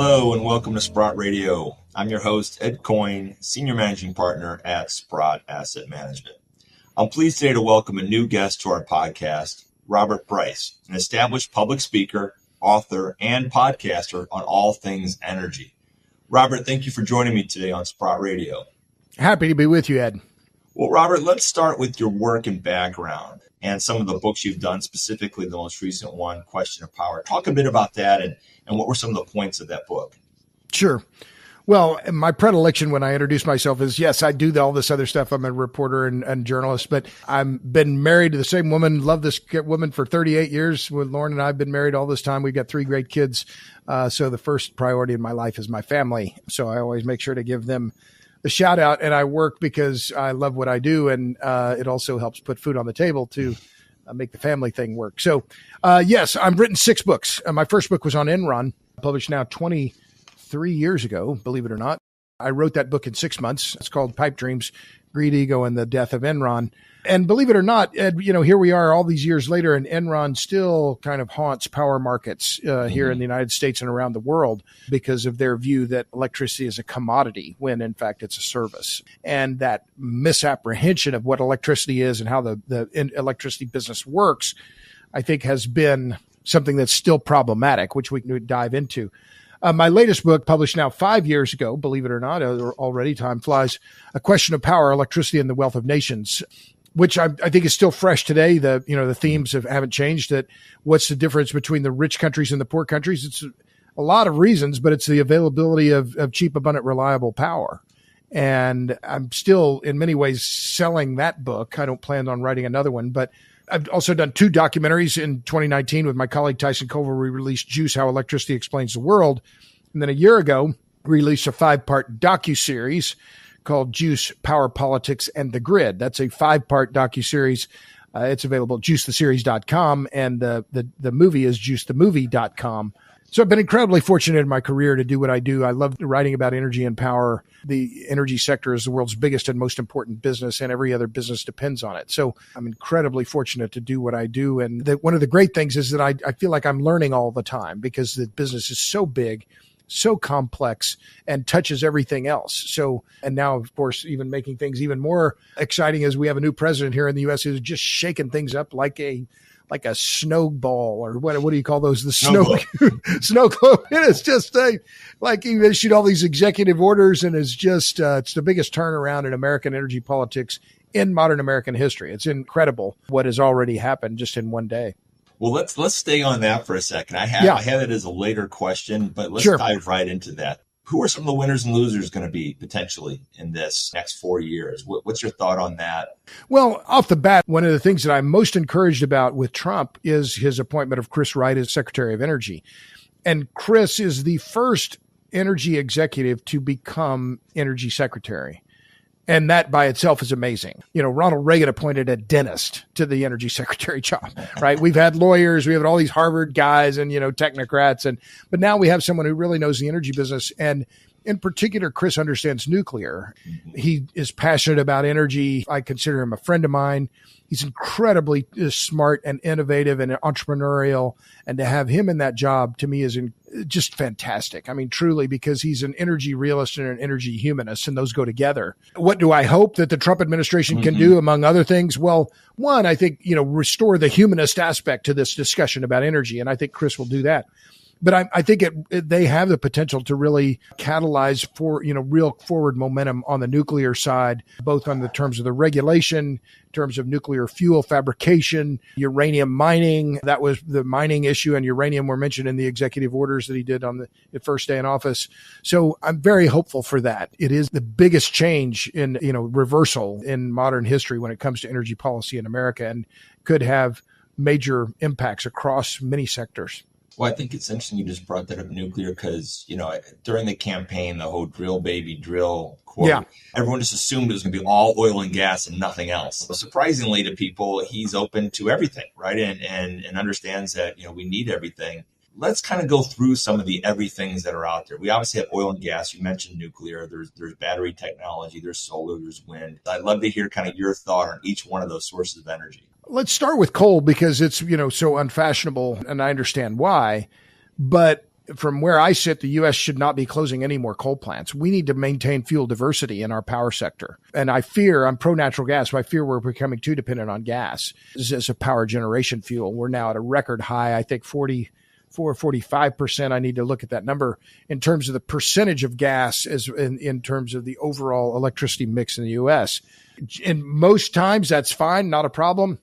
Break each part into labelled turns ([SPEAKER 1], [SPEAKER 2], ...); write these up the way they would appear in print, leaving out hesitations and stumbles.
[SPEAKER 1] Hello and welcome to Sprott Radio. I'm your host, Ed Coyne, Senior Managing Partner at Sprott Asset Management. I'm pleased today to welcome a new guest to our podcast, Robert Bryce, an established public speaker, author, and podcaster on all things energy. Robert, thank you for joining me today on Sprott Radio.
[SPEAKER 2] Happy to be with you, Ed.
[SPEAKER 1] Well, Robert, let's start with your work and background and some of the books you've done, specifically the most recent one, Question of Power. Talk a bit about that and what were some of the points of that book?
[SPEAKER 2] Sure. Well, my predilection when I introduce myself is, yes, I do all this other stuff. I'm a reporter and journalist, but I've been married to the same woman, loved this woman for 38 years. With Lauren and I have been married all this time. We've got 3 great kids. So the first priority in my life is my family. So I always make sure to give them a shout out. And I work because I love what I do. And it also helps put food on the table to make the family thing work. So yes, I've written 6 books. My first book was on Enron, published now 23 years ago, believe it or not. I wrote that book in 6 months. It's called Pipe Dreams, Greed, Ego, and the Death of Enron. And believe it or not, Ed, here we are all these years later, and Enron still kind of haunts power markets here in the United States and around the world because of their view that electricity is a commodity when, in fact, it's a service. And that misapprehension of what electricity is and how the electricity business works, I think, has been something that's still problematic, which we can dive into. My latest book, published now 5 years ago, believe it or not, already time flies, A Question of Power, Electricity and the Wealth of Nations, which I think is still fresh today. The themes haven't changed. That what's the difference between the rich countries and the poor countries? It's a lot of reasons, but it's the availability of cheap, abundant, reliable power. And I'm still, in many ways, selling that book. I don't plan on writing another one, but I've also done 2 documentaries in 2019 with my colleague Tyson Culver. We released Juice, How Electricity Explains the World. And then a year ago, we released a 5-part docuseries called Juice, Power, Politics, and the Grid. That's a 5-part docuseries. It's available at juicetheseries.com, and the movie is juicethemovie.com. So I've been incredibly fortunate in my career to do what I do. I love writing about energy and power. The energy sector is the world's biggest and most important business, and every other business depends on it. So I'm incredibly fortunate to do what I do. And one of the great things is that I feel like I'm learning all the time because the business is so big, so complex, and touches everything else. So, and now, of course, even making things even more exciting as we have a new president here in the U.S. who's just shaking things up like a snowball, or what do you call those? The snow globe. It is just like he issued all these executive orders, and it's just, it's the biggest turnaround in American energy politics in modern American history. It's incredible what has already happened just in one day.
[SPEAKER 1] Well, let's stay on that for a second. I have it as a later question, but let's dive right into that. Who are some of the winners and losers going to be potentially in this next 4 years? What's your thought on that?
[SPEAKER 2] Well, off the bat, one of the things that I'm most encouraged about with Trump is his appointment of Chris Wright as Secretary of Energy. And Chris is the first energy executive to become energy secretary. And that by itself is amazing. Ronald Reagan appointed a dentist to the energy secretary job, right? We've had lawyers, we have all these Harvard guys and, technocrats. But now we have someone who really knows the energy business. And in particular, Chris understands nuclear. He is passionate about energy. I consider him a friend of mine. He's incredibly smart and innovative and entrepreneurial. And to have him in that job, to me, is just fantastic. I mean, truly, because he's an energy realist and an energy humanist, and those go together. What do I hope that the Trump administration can do, among other things? Well, one, I think, restore the humanist aspect to this discussion about energy. And I think Chris will do that. But I think they have the potential to really catalyze for, real forward momentum on the nuclear side, both on the terms of the regulation, in terms of nuclear fuel fabrication, uranium mining. That was the mining issue, and uranium were mentioned in the executive orders that he did on the first day in office. So I'm very hopeful for that. It is the biggest change in, reversal in modern history when it comes to energy policy in America, and could have major impacts across many sectors.
[SPEAKER 1] Well, I think it's interesting you just brought that up, nuclear, because, during the campaign, the whole drill, baby, drill quote, everyone just assumed it was going to be all oil and gas and nothing else. So surprisingly to people, he's open to everything, right? And understands that, we need everything. Let's kind of go through some of the everythings that are out there. We obviously have oil and gas. You mentioned nuclear. There's battery technology. There's solar. There's wind. I'd love to hear kind of your thought on each one of those sources of energy.
[SPEAKER 2] Let's start with coal because it's, so unfashionable, and I understand why. But from where I sit, the U.S. should not be closing any more coal plants. We need to maintain fuel diversity in our power sector. And I'm pro natural gas, but I fear we're becoming too dependent on gas as a power generation fuel. We're now at a record high, I think 45%. I need to look at that number in terms of the percentage of gas as in terms of the overall electricity mix in the U.S. In most times, that's fine, not a problem.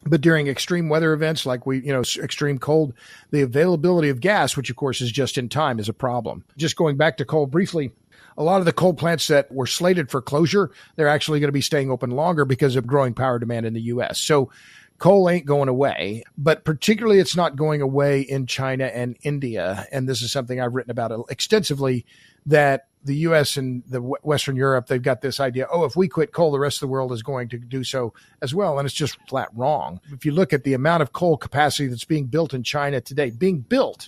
[SPEAKER 2] But during extreme weather events like extreme cold, the availability of gas, which of course is just in time, is a problem. Just going back to coal briefly, a lot of the coal plants that were slated for closure, they're actually going to be staying open longer because of growing power demand in the U.S. So coal ain't going away, but particularly it's not going away in China and India. And this is something I've written about extensively, that the U.S. and the Western Europe, they've got this idea, if we quit coal, the rest of the world is going to do so as well. And it's just flat wrong. If you look at the amount of coal capacity that's being built in China today, being built,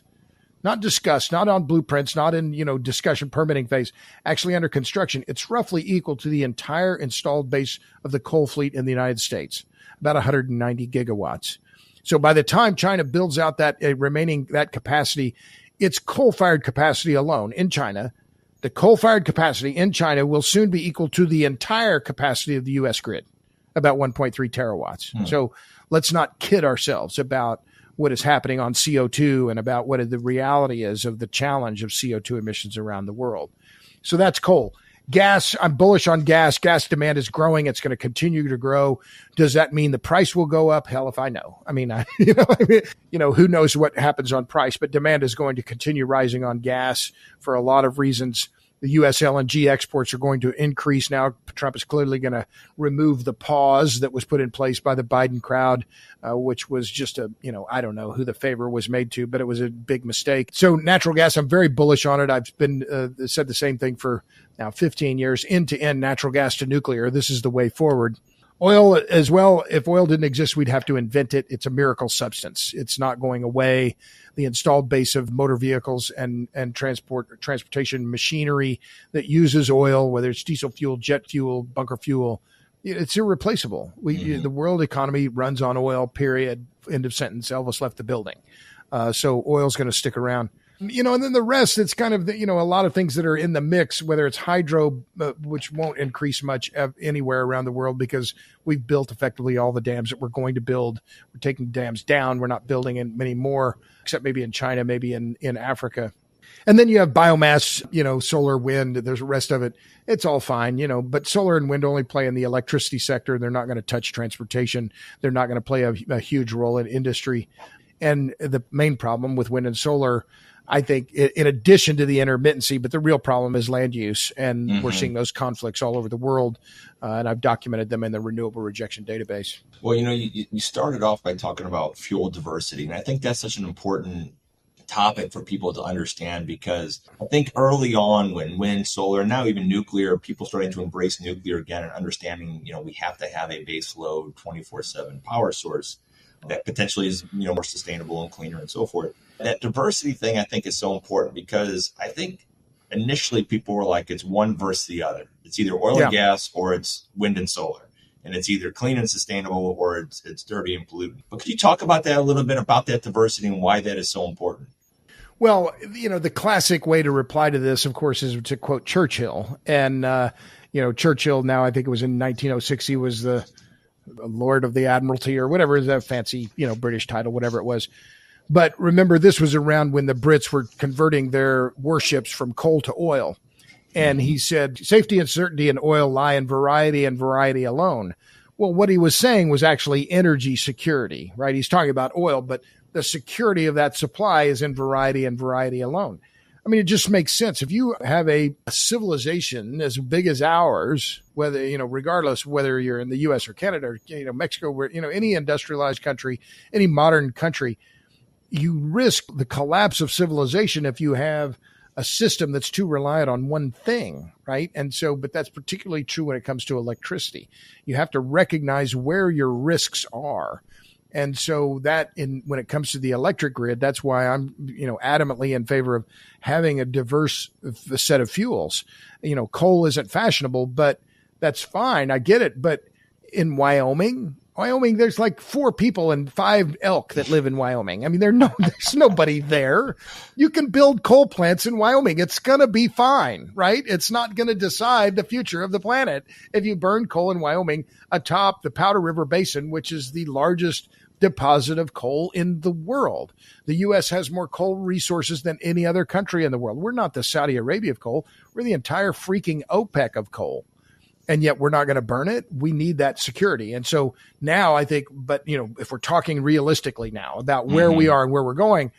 [SPEAKER 2] not discussed, not on blueprints, not in, discussion permitting phase, actually under construction, it's roughly equal to the entire installed base of the coal fleet in the United States, about 190 gigawatts. So by the time China builds out that that capacity, its coal-fired capacity alone in China, the coal-fired capacity in China will soon be equal to the entire capacity of the U.S. grid, about 1.3 terawatts. So let's not kid ourselves about what is happening on CO2 and about what the reality is of the challenge of CO2 emissions around the world. So that's coal. Gas, I'm bullish on gas. Gas demand is growing. It's going to continue to grow. Does that mean the price will go up? Hell if I know. Who knows what happens on price, but demand is going to continue rising on gas for a lot of reasons. The U.S. LNG exports are going to increase now. Trump is clearly going to remove the pause that was put in place by the Biden crowd, which was just I don't know who the favor was made to, but it was a big mistake. So natural gas, I'm very bullish on it. I've been said the same thing for now 15 years, end to end, natural gas to nuclear. This is the way forward. Oil as well. If oil didn't exist, we'd have to invent it. It's a miracle substance. It's not going away. The installed base of motor vehicles and transportation machinery that uses oil, whether it's diesel fuel, jet fuel, bunker fuel, it's irreplaceable. The world economy runs on oil, period. End of sentence. Elvis left the building. So oil's going to stick around. And then the rest, it's kind of, a lot of things that are in the mix, whether it's hydro, which won't increase much anywhere around the world because we've built effectively all the dams that we're going to build. We're taking dams down. We're not building many more, except maybe in China, maybe in Africa. And then you have biomass, solar, wind. There's the rest of it. It's all fine, but solar and wind only play in the electricity sector. They're not going to touch transportation. They're not going to play a huge role in industry. And the main problem with wind and solar, I think, in addition to the intermittency, but the real problem is land use. And we're seeing those conflicts all over the world. And I've documented them in the renewable rejection database.
[SPEAKER 1] Well, you started off by talking about fuel diversity. And I think that's such an important topic for people to understand, because I think early on when wind, solar, and now even nuclear, people starting to embrace nuclear again and understanding, we have to have a base load 24/7 power source that potentially is, more sustainable and cleaner and so forth. That diversity thing, I think, is so important because I think initially people were like, it's one versus the other. It's either oil and gas or it's wind and solar. And it's either clean and sustainable or it's dirty and pollutant. But could you talk about that a little bit, about that diversity and why that is so important?
[SPEAKER 2] Well, the classic way to reply to this, of course, is to quote Churchill. And, Churchill now, I think it was in 1906, he was the Lord of the Admiralty or whatever, that fancy, British title, whatever it was. But remember, this was around when the Brits were converting their warships from coal to oil. And he said, safety and certainty in oil lie in variety and variety alone. Well, what he was saying was actually energy security, right? He's talking about oil, but the security of that supply is in variety and variety alone. I mean, it just makes sense. If you have a civilization as big as ours, whether, regardless whether you're in the U.S. or Canada or, Mexico, where, any industrialized country, any modern country, you risk the collapse of civilization if you have a system that's too reliant on one thing, right? And so, but that's particularly true when it comes to electricity. You have to recognize where your risks are. And so when it comes to the electric grid, that's why I'm, adamantly in favor of having a diverse set of fuels. Coal isn't fashionable, but that's fine. I get it. But in Wyoming, Wyoming, there's like 4 people and 5 elk that live in Wyoming. I mean, there's nobody there. You can build coal plants in Wyoming. It's going to be fine, right? It's not going to decide the future of the planet if you burn coal in Wyoming atop the Powder River Basin, which is the largest deposit of coal in the world. The U.S. has more coal resources than any other country in the world. We're not the Saudi Arabia of coal. We're the entire freaking OPEC of coal. And yet we're not going to burn it. We need that security. And so now I think, but if we're talking realistically now about where we are and where we're going,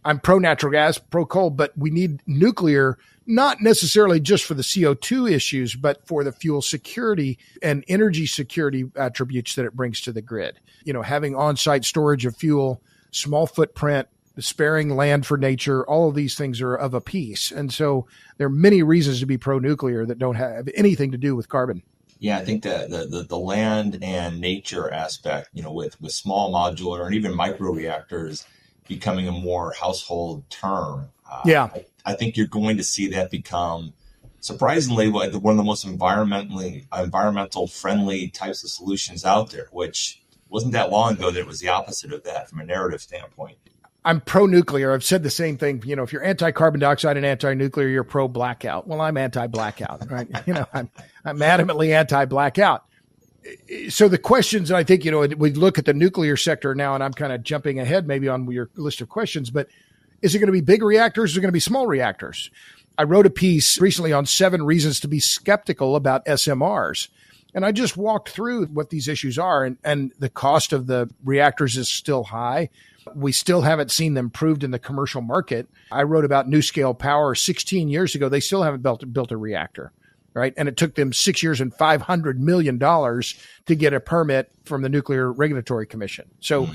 [SPEAKER 2] I'm pro natural gas, pro coal, but we need nuclear, not necessarily just for the CO2 issues, but for the fuel security and energy security attributes that it brings to the grid. Having on-site storage of fuel, small footprint, sparing land for nature, all of these things are of a piece. And so there are many reasons to be pro-nuclear that don't have anything to do with carbon.
[SPEAKER 1] Yeah, I think the land and nature aspect, with small modular and even micro reactors becoming a more household term. I think you're going to see that become surprisingly one of the most environmental friendly types of solutions out there, which wasn't that long ago that it was the opposite of that from a narrative standpoint.
[SPEAKER 2] I'm pro-nuclear. I've said the same thing. If you're anti-carbon dioxide and anti-nuclear, you're pro-blackout. Well, I'm anti-blackout, right? I'm adamantly anti-blackout. So the questions, I think, we look at the nuclear sector now, and I'm kind of jumping ahead maybe on your list of questions, but is it going to be big reactors? Is it going to be small reactors? I wrote a piece recently on 7 reasons to be skeptical about SMRs. And I just walked through what these issues are, and the cost of the reactors is still high. We still haven't seen them proved in the commercial market. I wrote about NuScale Power 16 years ago. They still haven't built a reactor, right? And it took them 6 years and $500 million to get a permit from the Nuclear Regulatory Commission. So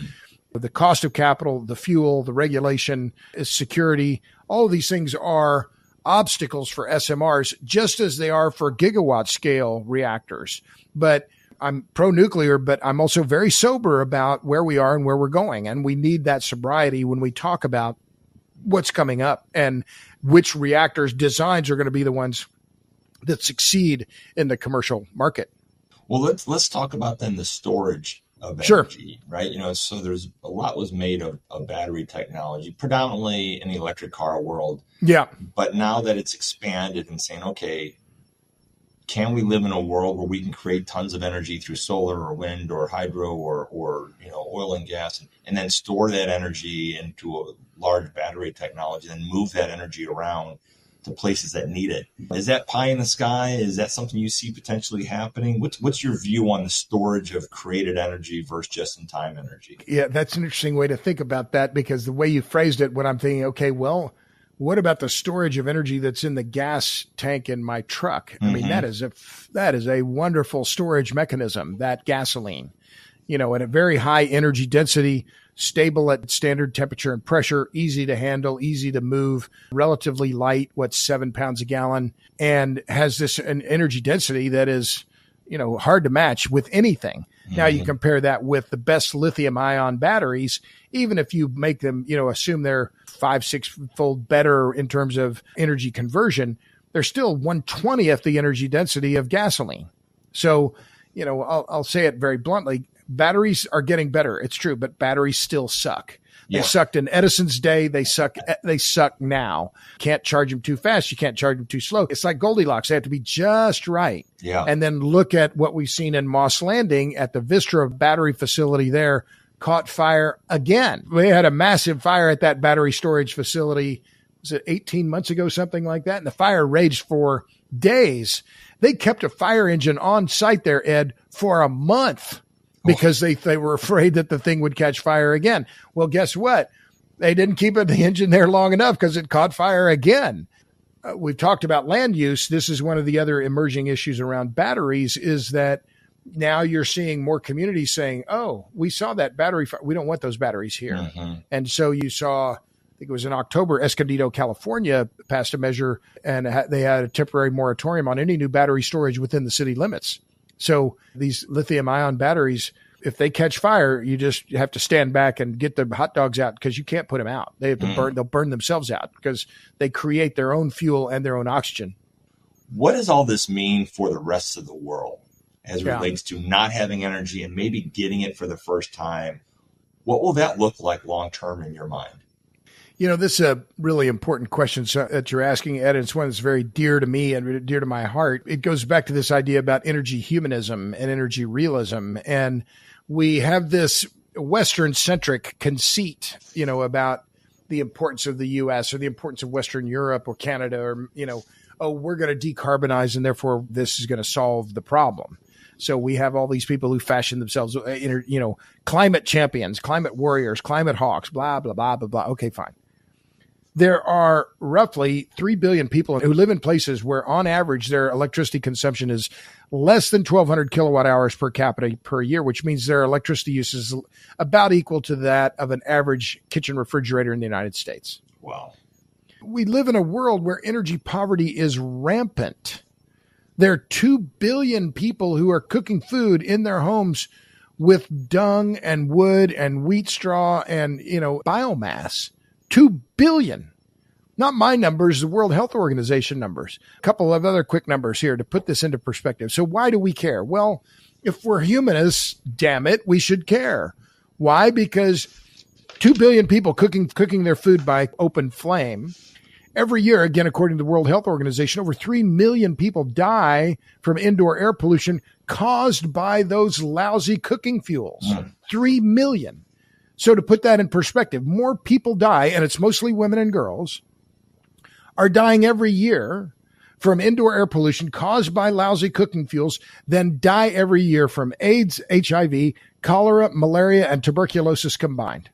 [SPEAKER 2] the cost of capital, the fuel, the regulation, security, all of these things are obstacles for SMRs, just as they are for gigawatt scale reactors. But I'm pro-nuclear, but I'm also very sober about where we are and where we're going. And we need that sobriety when we talk about what's coming up and which reactors designs are going to be the ones that succeed in the commercial market.
[SPEAKER 1] Well, let's talk about then the storage of energy, right? So there's a lot was made of battery technology, predominantly in the electric car world.
[SPEAKER 2] Yeah.
[SPEAKER 1] But now that it's expanded and saying, okay, can we live in a world where we can create tons of energy through solar or wind or hydro or oil and gas, and then store that energy into a large battery technology and move that energy around to places that need it? Is that pie in the sky? Is that something you see potentially happening? What's your view on the storage of created energy versus just-in-time energy?
[SPEAKER 2] Yeah, that's an interesting way to think about that, because the way you phrased it, what I'm thinking, okay, well, what about the storage of energy that's in the gas tank in my truck? I mean, that is a wonderful storage mechanism, that gasoline, at a very high energy density, stable at standard temperature and pressure, easy to handle, easy to move, relatively light, 7 pounds a gallon, and has an energy density that is, hard to match with anything. Now you compare that with the best lithium ion batteries, even if you make them, assume they're 5-6 fold better in terms of energy conversion, they're still 1/20th the energy density of gasoline. So, I'll say it very bluntly. Batteries are getting better. It's true, but batteries still suck. They sucked in Edison's day. They suck now. Can't charge them too fast. You can't charge them too slow. It's like Goldilocks. They have to be just right.
[SPEAKER 1] Yeah.
[SPEAKER 2] And then look at what we've seen in Moss Landing at the Vistra battery facility there, caught fire again. We had a massive fire at that battery storage facility. Was it 18 months ago, something like that? And the fire raged for days. They kept a fire engine on site there, Ed, for a month, because they were afraid that the thing would catch fire again. Well, guess what? They didn't keep the engine there long enough because it caught fire again. We've talked about land use. This is one of the other emerging issues around batteries, is that now you're seeing more communities saying, oh, we saw that battery fire. We don't want those batteries here. And so you saw, I think it was in October, Escondido, California passed a measure, and they had a temporary moratorium on any new battery storage within the city limits. So these lithium ion batteries, if they catch fire, you just have to stand back and get the hot dogs out, because you can't put them out. They have to they'll burn themselves out because they create their own fuel and their own oxygen.
[SPEAKER 1] What does all this mean for the rest of the world? as it relates to not having energy and maybe getting it for the first time. What will that look like long term in your mind?
[SPEAKER 2] This is a really important question that you're asking, Ed. It's one that's very dear to me and dear to my heart. It goes back to this idea about energy humanism and energy realism. And we have this Western-centric conceit, about the importance of the U.S. or the importance of Western Europe or Canada or, we're going to decarbonize and therefore this is going to solve the problem. So we have all these people who fashion themselves, climate champions, climate warriors, climate hawks, blah, blah, blah, blah, blah. Okay, fine. There are roughly 3 billion people who live in places where on average their electricity consumption is less than 1,200 kilowatt hours per capita per year, which means their electricity use is about equal to that of an average kitchen refrigerator in the United States.
[SPEAKER 1] Wow.
[SPEAKER 2] We live in a world where energy poverty is rampant. There are 2 billion people who are cooking food in their homes with dung and wood and wheat straw and, biomass. 2 billion. Not my numbers, the World Health Organization numbers. A couple of other quick numbers here to put this into perspective. So why do we care? Well, if we're humanists, damn it, we should care. Why? Because 2 billion people cooking their food by open flame. Every year, again, according to the World Health Organization, over 3 million people die from indoor air pollution caused by those lousy cooking fuels. 3 million. So to put that in perspective, more people die, and it's mostly women and girls, are dying every year from indoor air pollution caused by lousy cooking fuels than die every year from AIDS, HIV, cholera, malaria, and tuberculosis combined.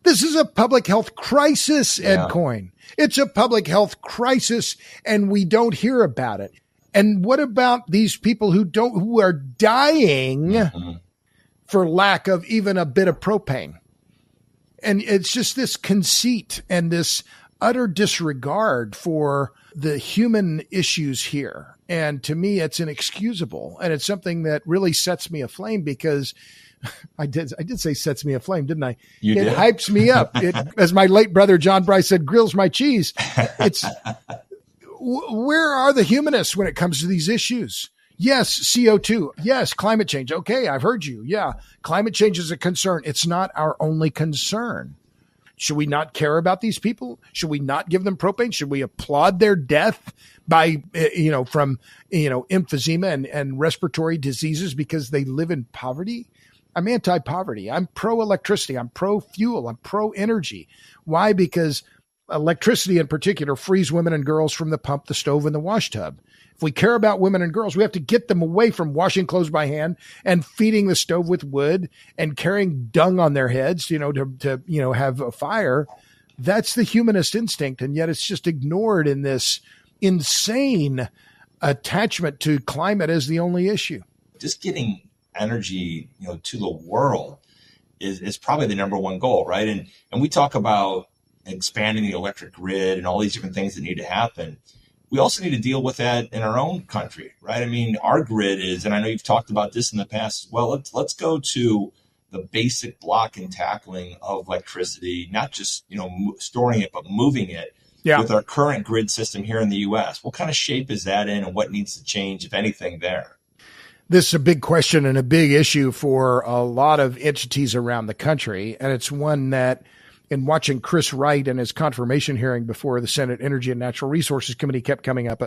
[SPEAKER 2] This is a public health crisis, Ed Coyne. It's a public health crisis, and we don't hear about it. And what about these people who are dying for lack of even a bit of propane? And it's just this conceit and this utter disregard for the human issues here. And to me, it's inexcusable. And it's something that really sets me aflame because I did say sets me aflame, didn't I?
[SPEAKER 1] You
[SPEAKER 2] did.
[SPEAKER 1] Hypes
[SPEAKER 2] me up. It, as my late brother, John Bryce said, grills my cheese. It's where are the humanists when it comes to these issues? Yes, CO2. Yes, climate change. Okay, I've heard you. Yeah, climate change is a concern. It's not our only concern. Should we not care about these people? Should we not give them propane? Should we applaud their death by, from emphysema and respiratory diseases because they live in poverty? I'm anti-poverty. I'm pro-electricity. I'm pro-fuel. I'm pro-energy. Why? Because electricity in particular frees women and girls from the pump, the stove, and the wash tub. If we care about women and girls, we have to get them away from washing clothes by hand and feeding the stove with wood and carrying dung on their heads, to have a fire. That's the humanist instinct. And yet it's just ignored in this insane attachment to climate as the only issue.
[SPEAKER 1] Just getting energy, to the world is probably the number one goal, right? And we talk about expanding the electric grid and all these different things that need to happen. We also need to deal with that in our own country, right? I mean, our grid is, and I know you've talked about this in the past. Well, let's go to the basic block and tackling of electricity, not just, storing it, but moving it with our current grid system here in the U.S. What kind of shape is that in and what needs to change, if anything, there?
[SPEAKER 2] This is a big question and a big issue for a lot of entities around the country. And it's one that, in watching Chris Wright and his confirmation hearing before the Senate Energy and Natural Resources Committee kept coming up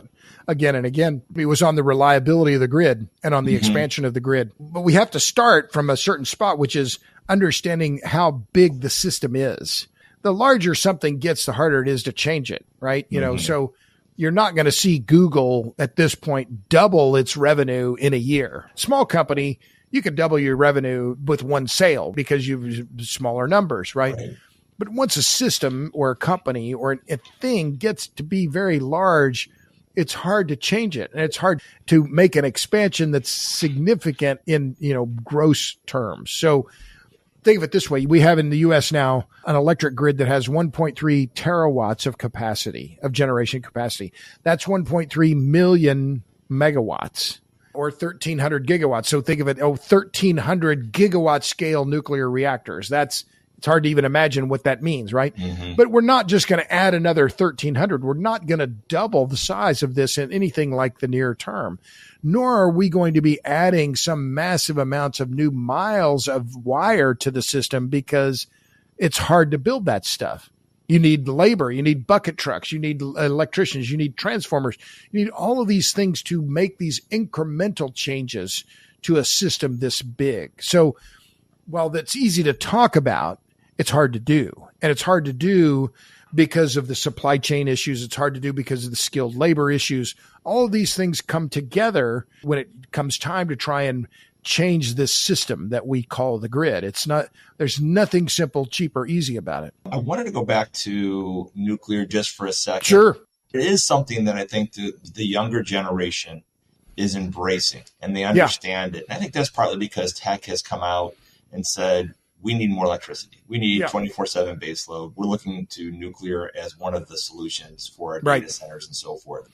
[SPEAKER 2] again and again. It was on the reliability of the grid and on the expansion of the grid. But we have to start from a certain spot, which is understanding how big the system is. The larger something gets, the harder it is to change it, right? So you're not going to see Google at this point double its revenue in a year. Small company, you could double your revenue with one sale because you've smaller numbers, right? But once a system or a company or a thing gets to be very large, it's hard to change it. And it's hard to make an expansion that's significant in, gross terms. So think of it this way. We have in the U.S. now an electric grid that has 1.3 terawatts of capacity, of generation capacity. That's 1.3 million megawatts or 1,300 gigawatts. So think of it, 1,300 gigawatt scale nuclear reactors. That's It's hard to even imagine what that means, right?
[SPEAKER 1] Mm-hmm.
[SPEAKER 2] But we're not just going to add another 1,300. We're not going to double the size of this in anything like the near term, nor are we going to be adding some massive amounts of new miles of wire to the system because it's hard to build that stuff. You need labor, you need bucket trucks, you need electricians, you need transformers, you need all of these things to make these incremental changes to a system this big. So while that's easy to talk about, it's hard to do. And it's hard to do because of the supply chain issues. It's hard to do because of the skilled labor issues. All of these things come together when it comes time to try and change this system that we call the grid. There's nothing simple, cheap, or easy about it.
[SPEAKER 1] I wanted to go back to nuclear just for a second.
[SPEAKER 2] Sure.
[SPEAKER 1] It is something that I think the younger generation is embracing, and they understand it. And I think that's partly because tech has come out and said, we need more electricity. We need 24/7 base load. We're looking to nuclear as one of the solutions for our data centers and so forth.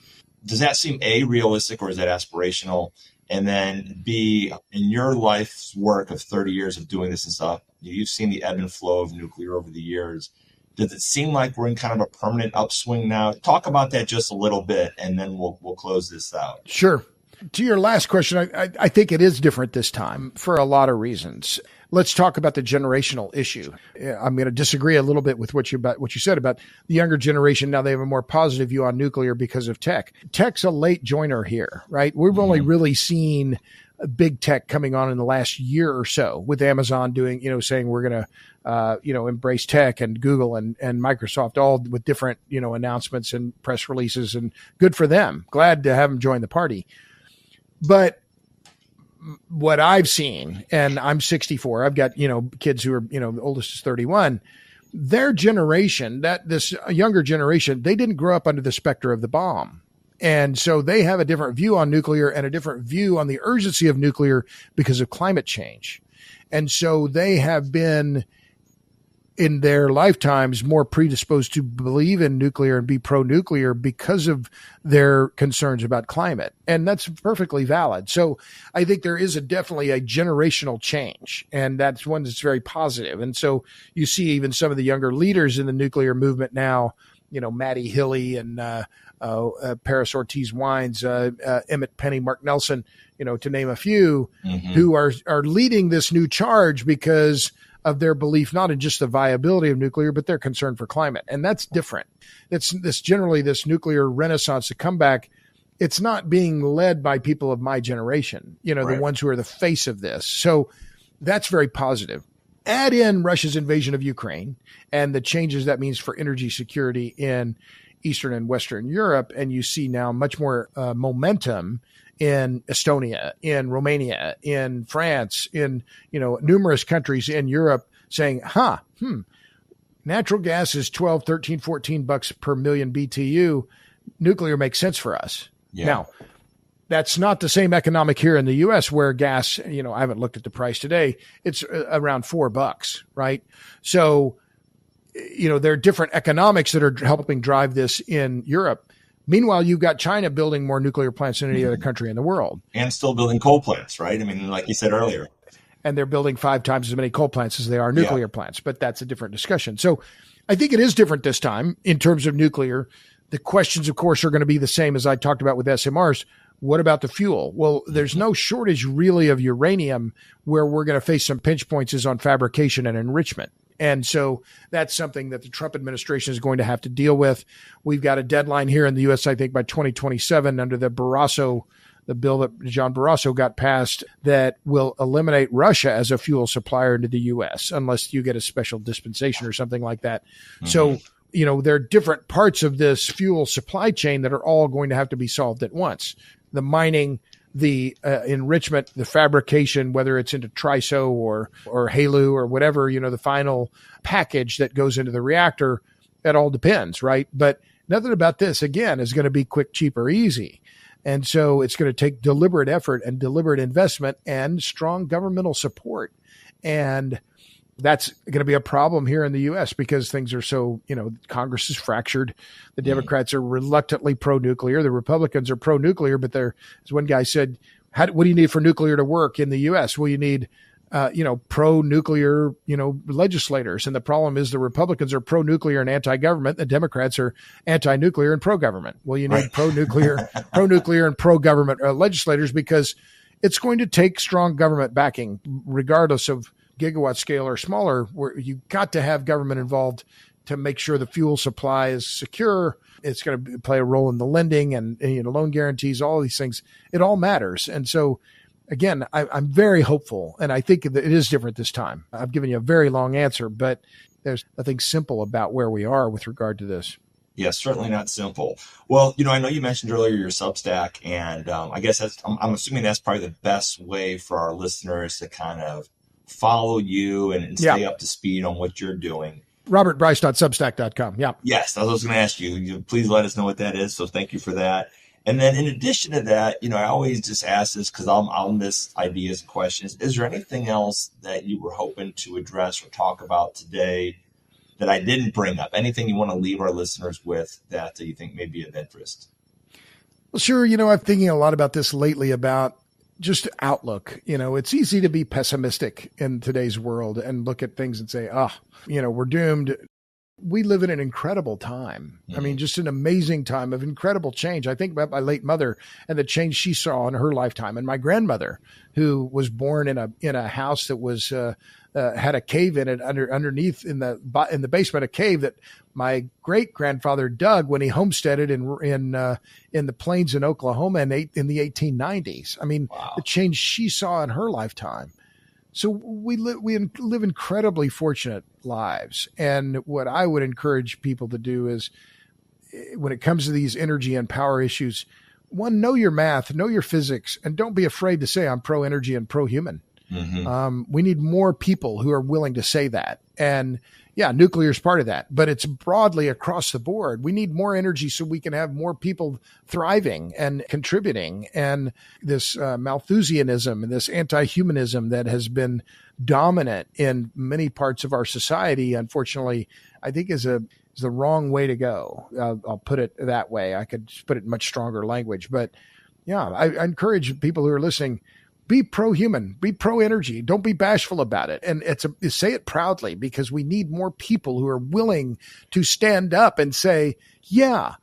[SPEAKER 1] Does that seem A, realistic, or is that aspirational? And then B, in your life's work of 30 years of doing this and stuff, you've seen the ebb and flow of nuclear over the years. Does it seem like we're in kind of a permanent upswing now? Talk about that just a little bit, and then we'll close this out.
[SPEAKER 2] Sure. To your last question, I think it is different this time for a lot of reasons. Let's talk about the generational issue. I'm going to disagree a little bit with what you said about the younger generation. Now they have a more positive view on nuclear because of tech. Tech's a late joiner here, right? We've only really seen big tech coming on in the last year or so, with Amazon doing, saying we're going to, embrace tech, and Google and Microsoft, all with different, announcements and press releases, and good for them. Glad to have them join the party. But what I've seen, and I'm 64, I've got, kids who are, the oldest is 31, their generation, this younger generation, they didn't grow up under the specter of the bomb. And so they have a different view on nuclear and a different view on the urgency of nuclear because of climate change. And so they have been, in their lifetimes, more predisposed to believe in nuclear and be pro-nuclear because of their concerns about climate. And that's perfectly valid. So I think there is definitely a generational change, and that's one that's very positive. And so you see even some of the younger leaders in the nuclear movement now, Matty Hilly and Paris Ortiz Wines, Emmett Penny, Mark Nelson, to name a few, who are leading this new charge because of their belief not in just the viability of nuclear, but their concern for climate. And that's different. It's generally this nuclear renaissance, the comeback. It's not being led by people of my generation, the ones who are the face of this. So that's very positive. Add in Russia's invasion of Ukraine and the changes that means for energy security in Eastern and Western Europe, and you see now much more momentum in Estonia, in Romania, in France, in numerous countries in Europe saying, natural gas is 12, 13, 14 bucks per million BTU. Nuclear makes sense for us. Yeah. Now, that's not the same economic here in the U.S. where gas, I haven't looked at the price today. It's around $4, right? So, there are different economics that are helping drive this in Europe. Meanwhile, you've got China building more nuclear plants than any other country in the world.
[SPEAKER 1] And still building coal plants, right? I mean, like you said earlier.
[SPEAKER 2] And they're building 5 times as many coal plants as they are nuclear plants, but that's a different discussion. So I think it is different this time in terms of nuclear. The questions, of course, are going to be the same as I talked about with SMRs. What about the fuel? Well, there's no shortage really of uranium. Where we're going to face some pinch points is on fabrication and enrichment. And so that's something that the Trump administration is going to have to deal with. We've got a deadline here in the U.S., I think, by 2027 under the bill that John Barrasso got passed that will eliminate Russia as a fuel supplier into the U.S. unless you get a special dispensation or something like that. So, there are different parts of this fuel supply chain that are all going to have to be solved at once. The mining, the enrichment, the fabrication, whether it's into TRISO or HALEU or whatever, the final package that goes into the reactor, that all depends, right? But nothing about this, again, is going to be quick, cheap, or easy. And so it's going to take deliberate effort and deliberate investment and strong governmental support. And that's going to be a problem here in the U.S. because things are so, Congress is fractured. The Democrats are reluctantly pro-nuclear. The Republicans are pro-nuclear, but as one guy said, what do you need for nuclear to work in the U.S.? Well, you need pro-nuclear, legislators. And the problem is the Republicans are pro-nuclear and anti-government. The Democrats are anti-nuclear and pro-government. Well, you need pro-nuclear and pro-government legislators, because it's going to take strong government backing, regardless of gigawatt scale or smaller, where you got to have government involved to make sure the fuel supply is secure. It's going to play a role in the lending and loan guarantees, all these things. It all matters. And so, again, I'm very hopeful, and I think that it is different this time. I've given you a very long answer, but there's nothing simple about where we are with regard to this.
[SPEAKER 1] Yeah, certainly not simple. Well, I know you mentioned earlier your Substack, and I guess I'm assuming that's probably the best way for our listeners to kind of follow you and stay up to speed on what you're doing.
[SPEAKER 2] RobertBryce.substack.com. Yeah.
[SPEAKER 1] Yes, I was going to ask you. Please let us know what that is. So thank you for that. And then in addition to that, I always just ask this because I'll miss ideas and questions. Is there anything else that you were hoping to address or talk about today that I didn't bring up? Anything you want to leave our listeners with that you think may be of interest?
[SPEAKER 2] Well, sure. I'm thinking a lot about this lately, about just outlook. It's easy to be pessimistic in today's world and look at things and say, we're doomed. We live in an incredible time. I mean, just an amazing time of incredible change. I think about my late mother and the change she saw in her lifetime, and my grandmother, who was born in a house that was had a cave in it underneath in the basement, a cave that my great grandfather dug when he homesteaded in the plains in Oklahoma in the 1890s. I mean, wow. The change she saw in her lifetime. So we live incredibly fortunate lives. And what I would encourage people to do is, when it comes to these energy and power issues, one, know your math, know your physics, and don't be afraid to say I'm pro-energy and pro-human. Mm-hmm. We need more people who are willing to say that. And yeah, nuclear is part of that, but it's broadly across the board. We need more energy so we can have more people thriving and contributing. And this Malthusianism and this anti-humanism that has been dominant in many parts of our society, unfortunately, I think is the wrong way to go. I'll put it that way. I could put it in much stronger language, but yeah, I encourage people who are listening, be pro-human, be pro-energy. Don't be bashful about it. And say it proudly, because we need more people who are willing to stand up and say, yeah,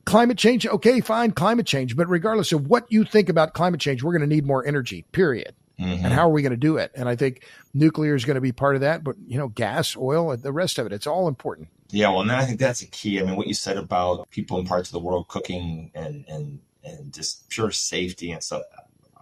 [SPEAKER 2] climate change. Okay, fine, climate change. But regardless of what you think about climate change, we're going to need more energy, period. Mm-hmm. And how are we going to do it? And I think nuclear is going to be part of that. But, gas, oil, the rest of it, it's all important.
[SPEAKER 1] Yeah, well, and I think that's a key. I mean, what you said about people in parts of the world cooking and just pure safety and stuff.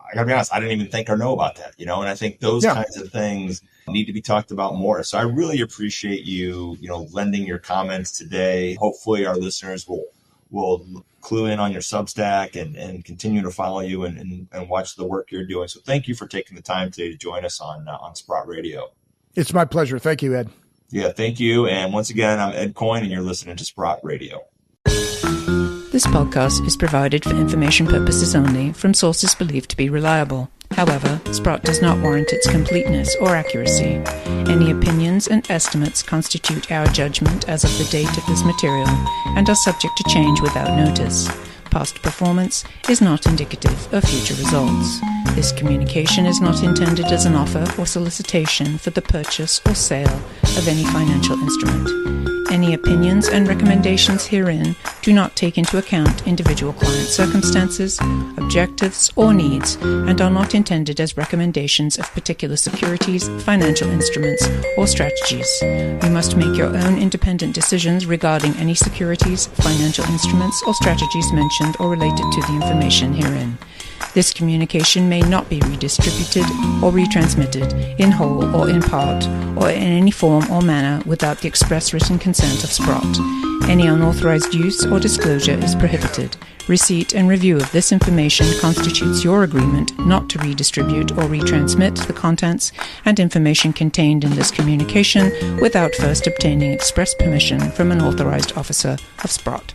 [SPEAKER 1] I gotta be honest, I didn't even think or know about that, and I think those kinds of things need to be talked about more. So I really appreciate you, lending your comments today. Hopefully our listeners will clue in on your Substack and continue to follow you and watch the work you're doing. So thank you for taking the time today to join us on Sprott Radio.
[SPEAKER 2] It's my pleasure. Thank you, Ed.
[SPEAKER 1] Yeah, thank you. And once again, I'm Ed Coyne, and you're listening to Sprott Radio.
[SPEAKER 3] This podcast is provided for information purposes only from sources believed to be reliable. However, Sprott does not warrant its completeness or accuracy. Any opinions and estimates constitute our judgment as of the date of this material and are subject to change without notice. Past performance is not indicative of future results. This communication is not intended as an offer or solicitation for the purchase or sale of any financial instrument. Any opinions and recommendations herein do not take into account individual client circumstances, objectives, or needs, and are not intended as recommendations of particular securities, financial instruments, or strategies. You must make your own independent decisions regarding any securities, financial instruments, or strategies mentioned or related to the information herein. This communication may not be redistributed or retransmitted in whole or in part, or in any form or manner without the express written consent of Sprott. Any unauthorized use or disclosure is prohibited. Receipt and review of this information constitutes your agreement not to redistribute or retransmit the contents and information contained in this communication without first obtaining express permission from an authorized officer of Sprott.